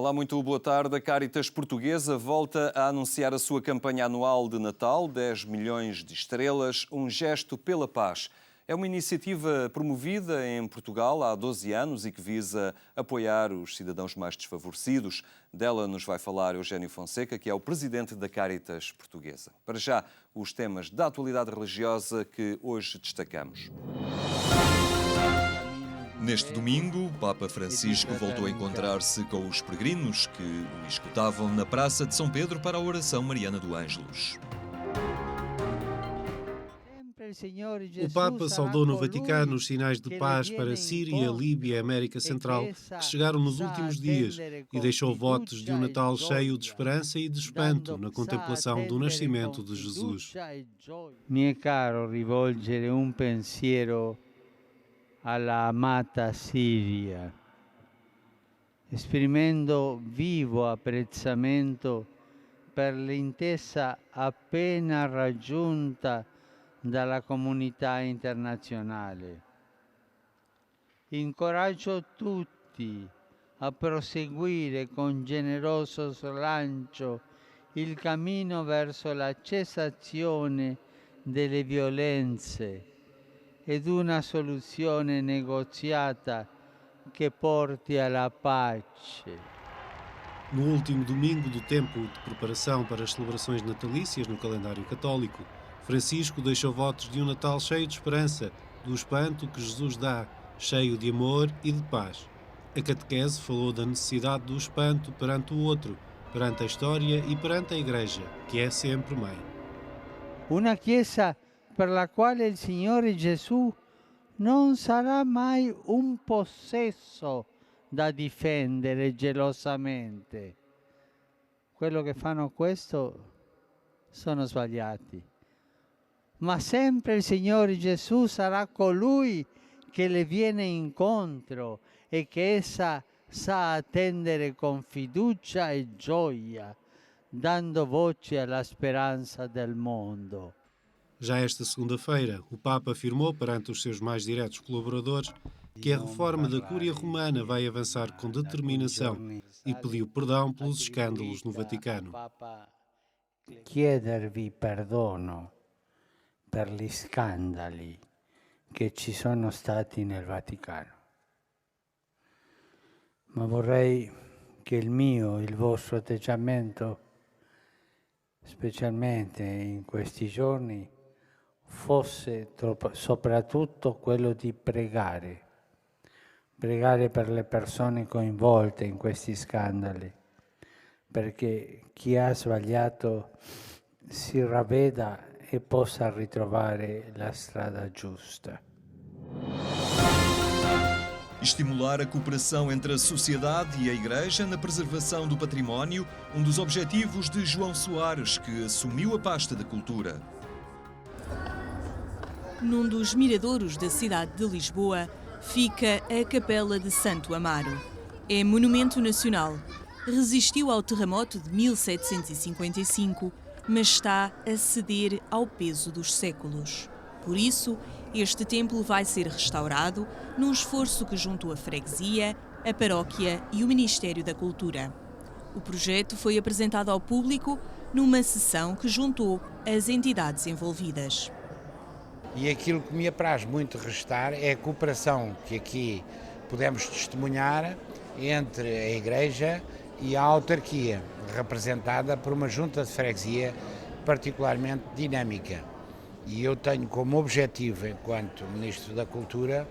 Olá, muito boa tarde. A Caritas Portuguesa volta a anunciar a sua campanha anual de Natal, 10 milhões de estrelas, um gesto pela paz. É uma iniciativa promovida em Portugal há 12 anos e que visa apoiar os cidadãos mais desfavorecidos. Dela nos vai falar Eugénio Fonseca, que é o presidente da Caritas Portuguesa. Para já, os temas da atualidade religiosa que hoje destacamos. Neste domingo, o Papa Francisco voltou a encontrar-se com os peregrinos que o escutavam na Praça de São Pedro para a oração mariana do Ângelus. O Papa saudou no Vaticano os sinais de paz para Síria, Líbia e América Central que chegaram nos últimos dias e deixou votos de um Natal cheio de esperança e de espanto na contemplação do nascimento de Jesus. Mi è caro rivolgere un pensiero alla amata Siria, esprimendo vivo apprezzamento per l'intesa appena raggiunta dalla comunità internazionale. Incoraggio tutti a proseguire con generoso slancio il cammino verso la cessazione delle violenze ed una soluzione negoziata che porti alla pace. No último domingo do tempo de preparação para as celebrações natalícias no calendário católico, Francisco deixou votos de um Natal cheio de esperança, do espanto que Jesus dá, cheio de amor e de paz. A catequese falou da necessidade do espanto perante o outro, perante a história e perante a Igreja, que é sempre mãe. Una Chiesa per la quale il Signore Gesù non sarà mai un possesso da difendere gelosamente. Quello che fanno questo sono sbagliati. Ma sempre il Signore Gesù sarà colui che le viene incontro e che essa sa attendere con fiducia e gioia, dando voce alla speranza del mondo. Já esta segunda-feira, o Papa afirmou perante os seus mais diretos colaboradores que a reforma da Cúria Romana vai avançar com determinação e pediu perdão pelos escândalos no Vaticano. Chiedervi perdono per gli scandali che ci sono stati nel Vaticano. Ma vorrei che il vostro atteggiamento, specialmente in questi giorni, fosse soprattutto quello di pregare per le persone coinvolte in questi scandali, perché chi ha sbagliato si ravveda e possa ritrovare la strada giusta. Estimular a cooperação entre a sociedade e a Igreja na preservação do património, um dos objetivos de João Soares, que assumiu a pasta da Cultura. Num dos miradouros da cidade de Lisboa, fica a Capela de Santo Amaro. É monumento nacional. Resistiu ao terremoto de 1755, mas está a ceder ao peso dos séculos. Por isso, este templo vai ser restaurado num esforço que juntou a freguesia, a paróquia e o Ministério da Cultura. O projeto foi apresentado ao público numa sessão que juntou as entidades envolvidas. E aquilo que me apraz muito restar é a cooperação que aqui podemos testemunhar entre a Igreja e a autarquia, representada por uma junta de freguesia particularmente dinâmica. E eu tenho como objetivo, enquanto Ministro da Cultura,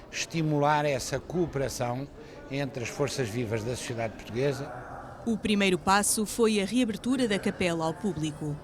estimular essa cooperação entre as forças vivas da sociedade portuguesa. O primeiro passo foi a reabertura da capela ao público.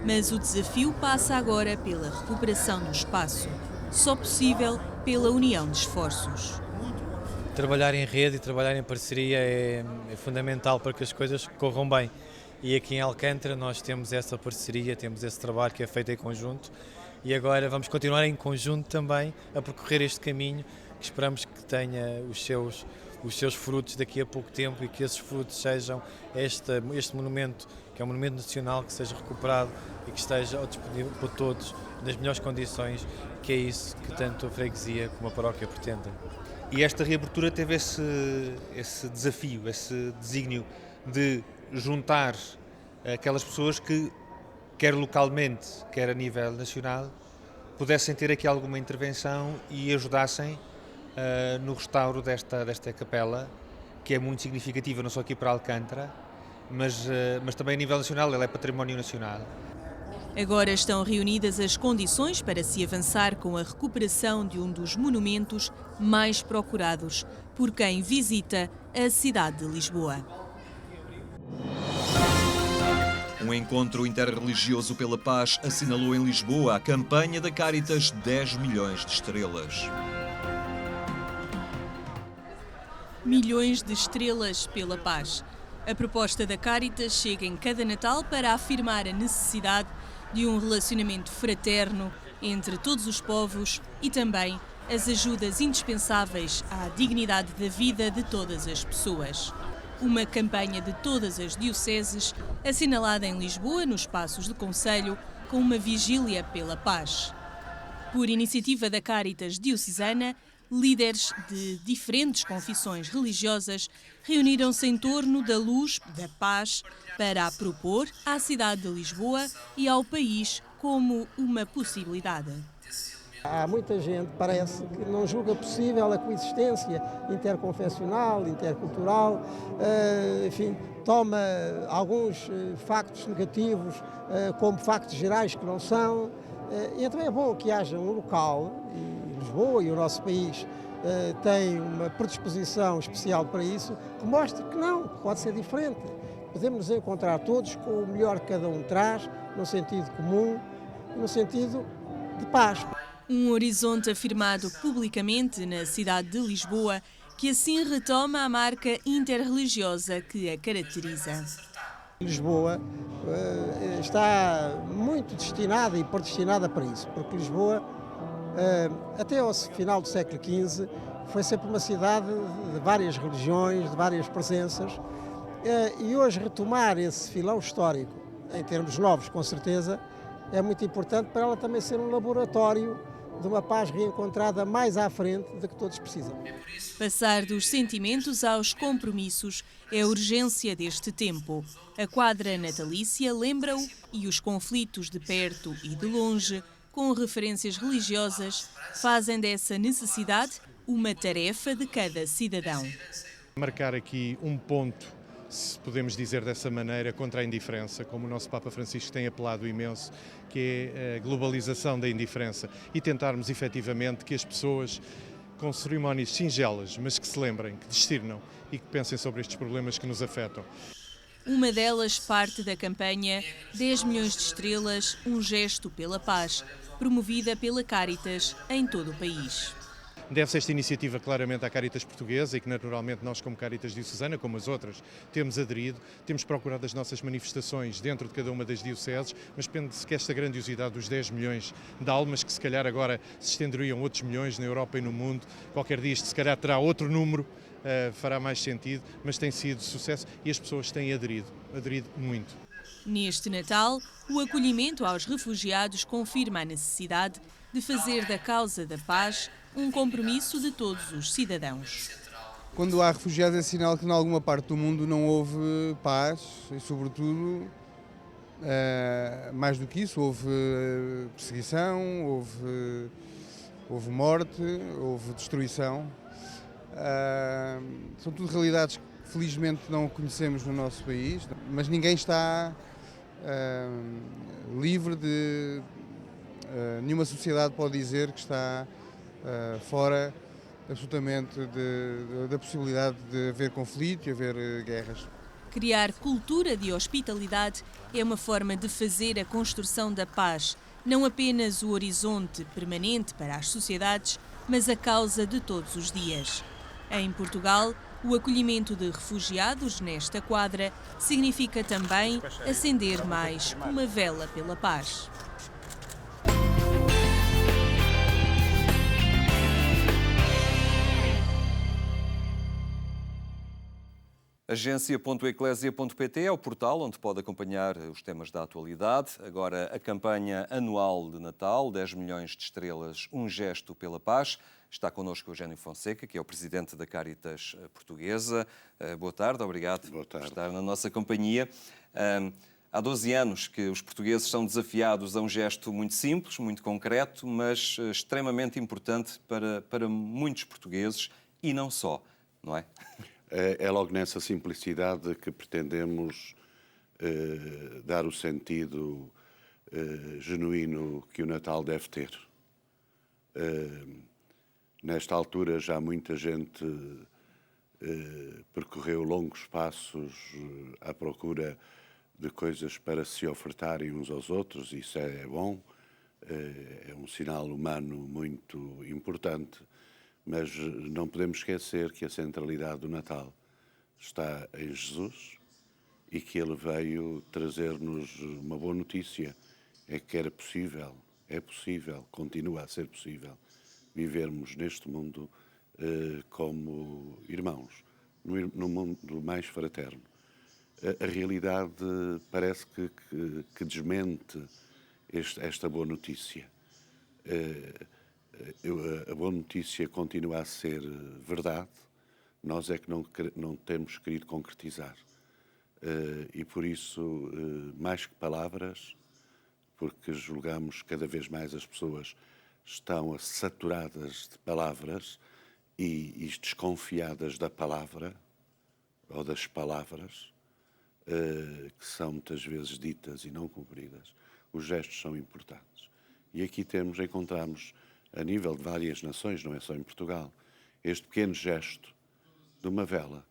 Mas o desafio passa agora pela recuperação do espaço, só possível pela união de esforços. Trabalhar em rede e trabalhar em parceria é fundamental para que as coisas corram bem. E aqui em Alcântara nós temos essa parceria, temos esse trabalho que é feito em conjunto e agora vamos continuar em conjunto também a percorrer este caminho que esperamos que tenha os seus frutos daqui a pouco tempo e que esses frutos sejam este monumento, que é um monumento nacional, que seja recuperado e que esteja disponível para todos nas melhores condições, que é isso que tanto a freguesia como a paróquia pretendem. E esta reabertura teve esse desafio, esse desígnio de juntar aquelas pessoas que, quer localmente, quer a nível nacional, pudessem ter aqui alguma intervenção e ajudassem no restauro desta capela, que é muito significativa, não só aqui para Alcântara, mas também a nível nacional, ela é património nacional. Agora estão reunidas as condições para se avançar com a recuperação de um dos monumentos mais procurados por quem visita a cidade de Lisboa. Um encontro interreligioso pela paz assinalou em Lisboa a campanha da Cáritas 10 milhões de estrelas. Milhões de estrelas pela paz. A proposta da Cáritas chega em cada Natal para afirmar a necessidade de um relacionamento fraterno entre todos os povos e também as ajudas indispensáveis à dignidade da vida de todas as pessoas. Uma campanha de todas as dioceses, assinalada em Lisboa, nos Passos do Concelho, com uma vigília pela paz. Por iniciativa da Cáritas diocesana, líderes de diferentes confissões religiosas reuniram-se em torno da luz da paz para a propor à cidade de Lisboa e ao país como uma possibilidade. Há muita gente, parece, que não julga possível a coexistência interconfessional, intercultural, enfim, toma alguns factos negativos como factos gerais que não são. E então é bom que haja um local, e Lisboa e o nosso país tem uma predisposição especial para isso, que mostre que não, pode ser diferente. Podemos nos encontrar todos com o melhor que cada um traz, no sentido comum, no sentido de paz. Um horizonte afirmado publicamente na cidade de Lisboa, que assim retoma a marca interreligiosa que a caracteriza. Lisboa está muito destinada e predestinada para isso, porque Lisboa, até ao final do século XV, foi sempre uma cidade de várias religiões, de várias presenças, e hoje retomar esse filão histórico, em termos novos, com certeza, é muito importante para ela também ser um laboratório de uma paz reencontrada mais à frente do que todos precisam. Passar dos sentimentos aos compromissos é a urgência deste tempo. A quadra natalícia lembra-o e os conflitos de perto e de longe, com referências religiosas, fazem dessa necessidade uma tarefa de cada cidadão. Marcar aqui um ponto, se podemos dizer dessa maneira, contra a indiferença, como o nosso Papa Francisco tem apelado imenso, que é a globalização da indiferença, e tentarmos efetivamente que as pessoas, com cerimónias singelas, mas que se lembrem, que discernam e que pensem sobre estes problemas que nos afetam. Uma delas parte da campanha 10 milhões de estrelas, um gesto pela paz, promovida pela Cáritas em todo o país. Deve-se esta iniciativa claramente à Cáritas portuguesa e que naturalmente nós como Cáritas diocesana, como as outras, temos aderido, temos procurado as nossas manifestações dentro de cada uma das dioceses, mas penso que esta grandiosidade dos 10 milhões de almas, que se calhar agora se estenderiam outros milhões na Europa e no mundo, qualquer dia isto se calhar terá outro número, fará mais sentido, mas tem sido sucesso e as pessoas têm aderido muito. Neste Natal, o acolhimento aos refugiados confirma a necessidade de fazer da causa da paz um compromisso de todos os cidadãos. Quando há refugiados é sinal que em alguma parte do mundo não houve paz e, sobretudo, mais do que isso, houve perseguição, houve morte, houve destruição. São tudo realidades que felizmente não conhecemos no nosso país, mas ninguém está livre de... nenhuma sociedade pode dizer que está fora absolutamente da possibilidade de haver conflito e haver guerras. Criar cultura de hospitalidade é uma forma de fazer a construção da paz, não apenas o horizonte permanente para as sociedades, mas a causa de todos os dias. Em Portugal, o acolhimento de refugiados nesta quadra significa também acender mais uma vela pela paz. Agência.eclésia.pt é o portal onde pode acompanhar os temas da atualidade. Agora, a campanha anual de Natal, 10 milhões de estrelas, um gesto pela paz. Está connosco o Eugénio Fonseca, que é o presidente da Caritas Portuguesa. Boa tarde, obrigado por estar na nossa companhia. Há 12 anos que os portugueses são desafiados a um gesto muito simples, muito concreto, mas extremamente importante para muitos portugueses e não só, não é? É logo nessa simplicidade que pretendemos dar o sentido genuíno que o Natal deve ter. Nesta altura já muita gente percorreu longos passos à procura de coisas para se ofertarem uns aos outros, isso é bom, é um sinal humano muito importante. Mas não podemos esquecer que a centralidade do Natal está em Jesus e que ele veio trazer-nos uma boa notícia. É que era possível, é possível, continua a ser possível, vivermos neste mundo como irmãos, num mundo mais fraterno. A realidade parece que desmente esta boa notícia. A boa notícia continua a ser verdade, nós é que não temos querido concretizar. E por isso, mais que palavras, porque julgamos cada vez mais as pessoas estão saturadas de palavras e desconfiadas da palavra, ou das palavras, que são muitas vezes ditas e não cumpridas. Os gestos são importantes. E aqui encontramos a nível de várias nações, não é só em Portugal, este pequeno gesto de uma vela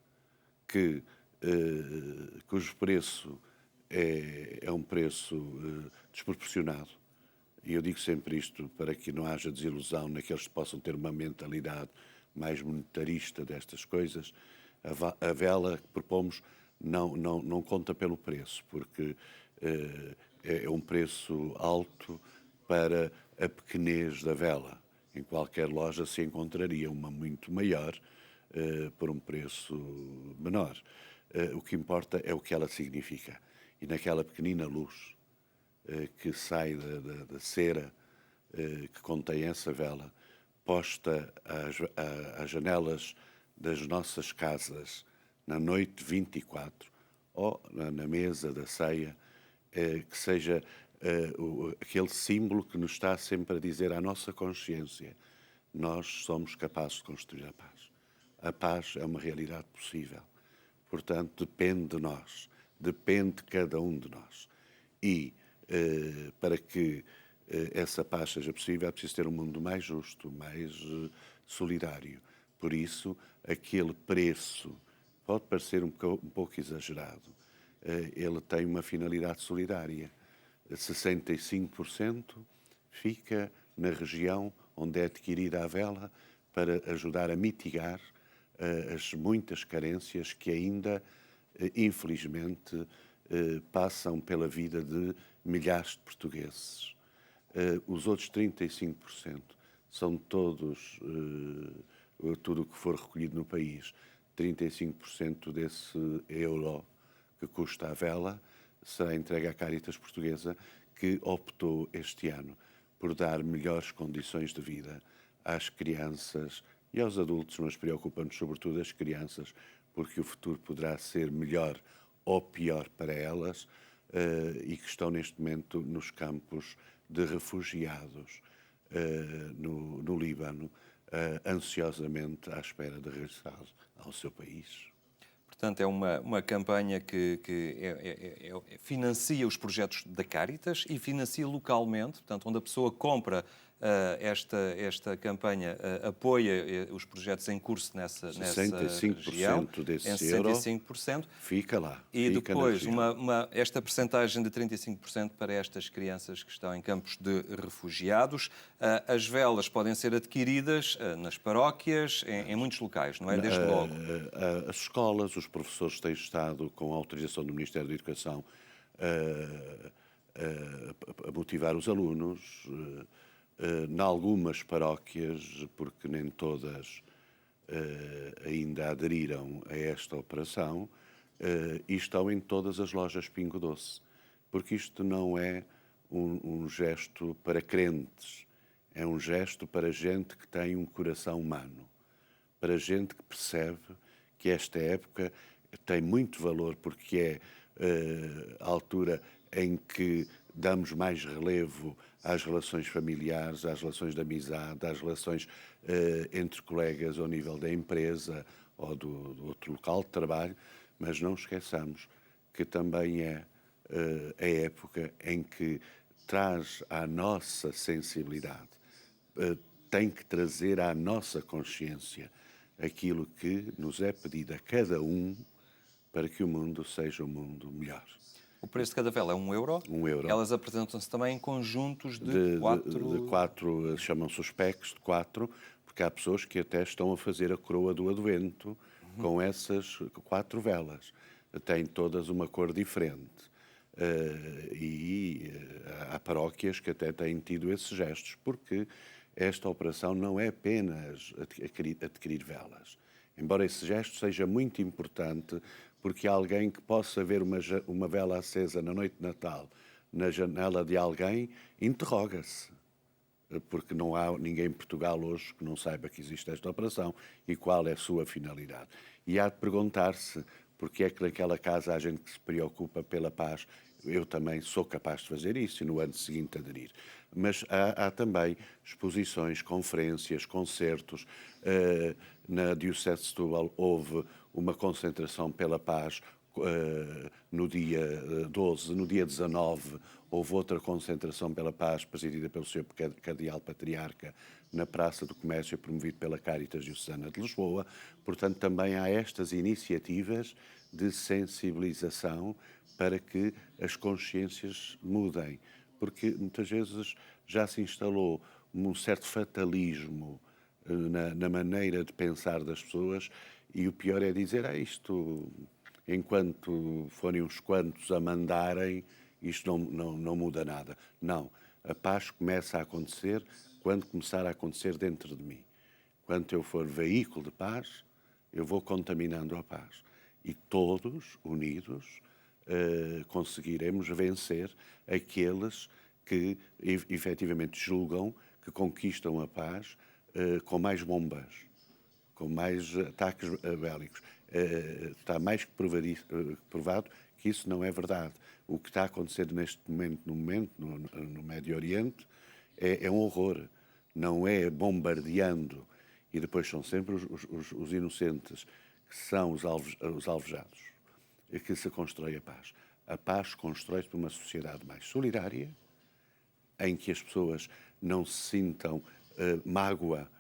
cujo preço é um preço desproporcionado. E eu digo sempre isto para que não haja desilusão naqueles que possam ter uma mentalidade mais monetarista destas coisas. A vela que propomos não conta pelo preço, porque é um preço alto para a pequenez da vela. Em qualquer loja se encontraria uma muito maior por um preço menor. O que importa é o que ela significa. E naquela pequenina luz que sai da cera que contém essa vela, posta às janelas das nossas casas na noite 24 ou na mesa da ceia, que seja aquele símbolo que nos está sempre a dizer à nossa consciência: nós somos capazes de construir a paz. A paz é uma realidade possível. Portanto, depende de nós, depende de cada um de nós. E para que essa paz seja possível é preciso ter um mundo mais justo, mais solidário. Por isso, aquele preço pode parecer um pouco exagerado. Ele tem uma finalidade solidária. 65% fica na região onde é adquirida a vela para ajudar a mitigar as muitas carências que ainda, infelizmente, passam pela vida de milhares de portugueses. Os outros 35% são todos, tudo o que for recolhido no país. 35% desse euro que custa a vela será entregue à Caritas Portuguesa, que optou este ano por dar melhores condições de vida às crianças e aos adultos, mas preocupa-nos sobretudo as crianças, porque o futuro poderá ser melhor ou pior para elas, e que estão neste momento nos campos de refugiados no Líbano, ansiosamente à espera de regressar ao seu país. Portanto, é uma campanha que financia os projetos da Caritas e financia localmente, portanto, onde a pessoa compra esta campanha, apoia os projetos em curso nessa região. 65% desse em 65%. Euro fica lá. E fica depois esta percentagem de 35% para estas crianças que estão em campos de refugiados. As velas podem ser adquiridas nas paróquias, em muitos locais, não é? Desde logo. As escolas, os professores têm estado, com a autorização do Ministério da Educação, a motivar os alunos. Em algumas paróquias, porque nem todas ainda aderiram a esta operação, e estão em todas as lojas Pingo Doce, porque isto não é um gesto para crentes, é um gesto para gente que tem um coração humano, para gente que percebe que esta época tem muito valor, porque é a altura em que damos mais relevo às relações familiares, às relações de amizade, às relações entre colegas ao nível da empresa ou do outro local de trabalho, mas não esqueçamos que também é a época em que traz à nossa sensibilidade, tem que trazer à nossa consciência aquilo que nos é pedido a cada um para que o mundo seja um mundo melhor. O preço de cada vela é €1. €1. Elas apresentam-se também em conjuntos de quatro... quatro, chamam-se os packs de 4, porque há pessoas que até estão a fazer a coroa do advento com essas 4 velas. Têm todas uma cor diferente. Há paróquias que até têm tido esses gestos, porque esta operação não é apenas adquirir velas. Embora esse gesto seja muito importante, porque alguém que possa ver uma vela acesa na noite de Natal na janela de alguém, interroga-se. Porque não há ninguém em Portugal hoje que não saiba que existe esta operação e qual é a sua finalidade. E há de perguntar-se porque é que naquela casa há gente que se preocupa pela paz. Eu também sou capaz de fazer isso e no ano seguinte aderir. Mas há também exposições, conferências, concertos. Na Diocese de Setúbal houve uma concentração pela paz no dia 12, no dia 19 houve outra concentração pela paz presidida pelo Sr. Cardeal Patriarca na Praça do Comércio, promovido pela Caritas Diocesana de Lisboa. Portanto, também há estas iniciativas de sensibilização para que as consciências mudem, porque muitas vezes já se instalou um certo fatalismo na maneira de pensar das pessoas e o pior é dizer, isto, enquanto forem uns quantos a mandarem, isto não muda nada. Não, a paz começa a acontecer quando começar a acontecer dentro de mim. Quando eu for veículo de paz, eu vou contaminando a paz. E todos, unidos, conseguiremos vencer aqueles que efetivamente julgam que conquistam a paz com mais bombas, com mais ataques bélicos. Está mais que provado que isso não é verdade. O que está a acontecer neste momento no Médio Oriente é um horror. Não é bombardeando e depois são sempre os inocentes que são os alvejados, é que se constrói a paz. A paz constrói-se por uma sociedade mais solidária, em que as pessoas não se sintam mágoa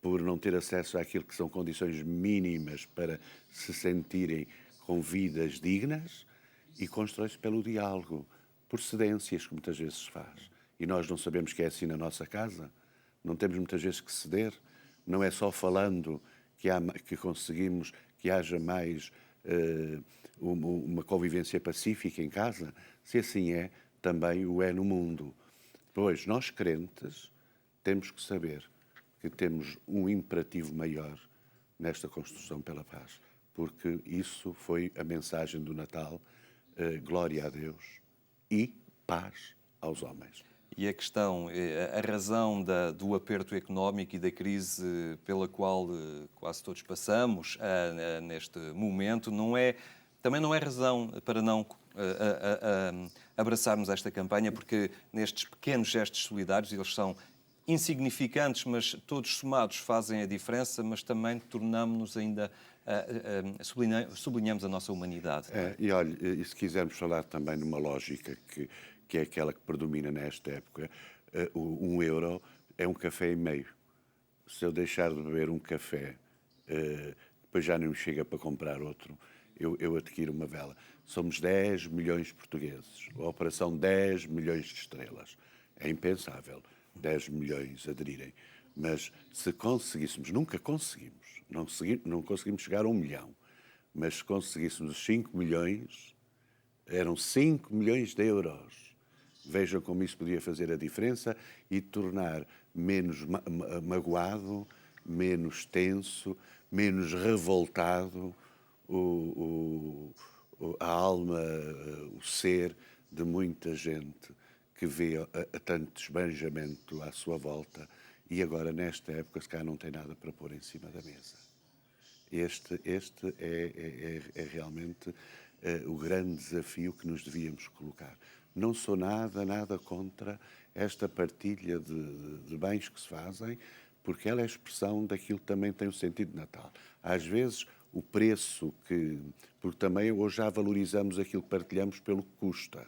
por não ter acesso àquilo que são condições mínimas para se sentirem com vidas dignas, e constrói-se pelo diálogo, por cedências que muitas vezes se faz. E nós não sabemos que é assim na nossa casa, não temos muitas vezes que ceder, não é só falando que conseguimos que haja mais uma convivência pacífica em casa, se assim é, também o é no mundo. Pois nós crentes temos que saber que temos um imperativo maior nesta construção pela paz, porque isso foi a mensagem do Natal, glória a Deus e paz aos homens. E a questão, a razão do aperto económico e da crise pela qual quase todos passamos neste momento, também não é razão para não abraçarmos esta campanha, porque nestes pequenos gestos solidários, eles são insignificantes, mas todos somados fazem a diferença, mas também tornamos-nos ainda, sublinhamos a nossa humanidade. E olha, e se quisermos falar também numa lógica que é aquela que predomina nesta época, €1 é um café e meio. Se eu deixar de beber um café, depois já não me chega para comprar outro, eu adquiro uma vela. Somos 10 milhões de portugueses, a operação 10 milhões de estrelas. É impensável 10 milhões aderirem. Mas se conseguíssemos, nunca conseguimos, não conseguimos chegar a 1 milhão, mas se conseguíssemos os 5 milhões, eram 5 milhões de euros. Vejam como isso podia fazer a diferença e tornar menos magoado, menos tenso, menos revoltado a alma, o ser de muita gente que vê a tanto desbanjamento à sua volta e agora, nesta época, se calhar não tem nada para pôr em cima da mesa. Este é realmente o grande desafio que nos devíamos colocar. Não sou nada contra esta partilha de bens que se fazem, porque ela é a expressão daquilo que também tem o sentido de Natal. Às vezes, o preço porque também hoje já valorizamos aquilo que partilhamos pelo que custa.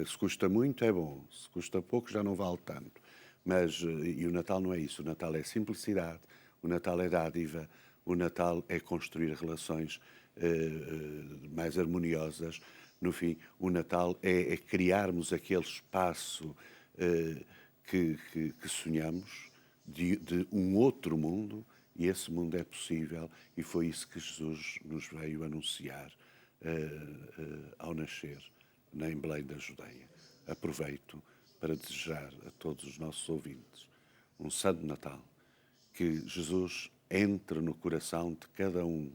Se custa muito é bom, se custa pouco já não vale tanto. E o Natal não é isso, o Natal é simplicidade, o Natal é dádiva, o Natal é construir relações mais harmoniosas. No fim, o Natal é criarmos aquele espaço que sonhamos de um outro mundo, e esse mundo é possível, e foi isso que Jesus nos veio anunciar ao nascer em Belém da Judeia. Aproveito para desejar a todos os nossos ouvintes um Santo Natal, que Jesus entre no coração de cada um,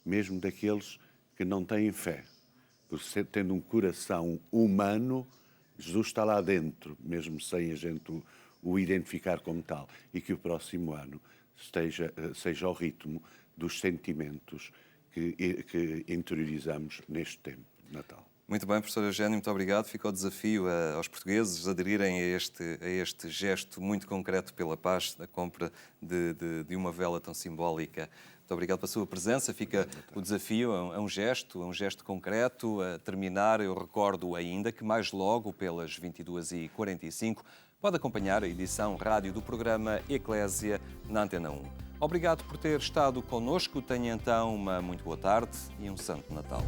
mesmo daqueles que não têm fé, porque tendo um coração humano, Jesus está lá dentro, mesmo sem a gente o identificar como tal, e que o próximo ano seja ao ritmo dos sentimentos que interiorizamos neste tempo de Natal. Muito bem, professor Eugénio, muito obrigado. Fica o desafio aos portugueses aderirem a este gesto muito concreto pela paz, da compra de uma vela tão simbólica. Muito obrigado pela sua presença. Fica o desafio, é um gesto concreto. A terminar, eu recordo ainda que mais logo, pelas 22h45, pode acompanhar a edição rádio do programa Eclésia na Antena 1. Obrigado por ter estado connosco. Tenha então uma muito boa tarde e um Santo Natal.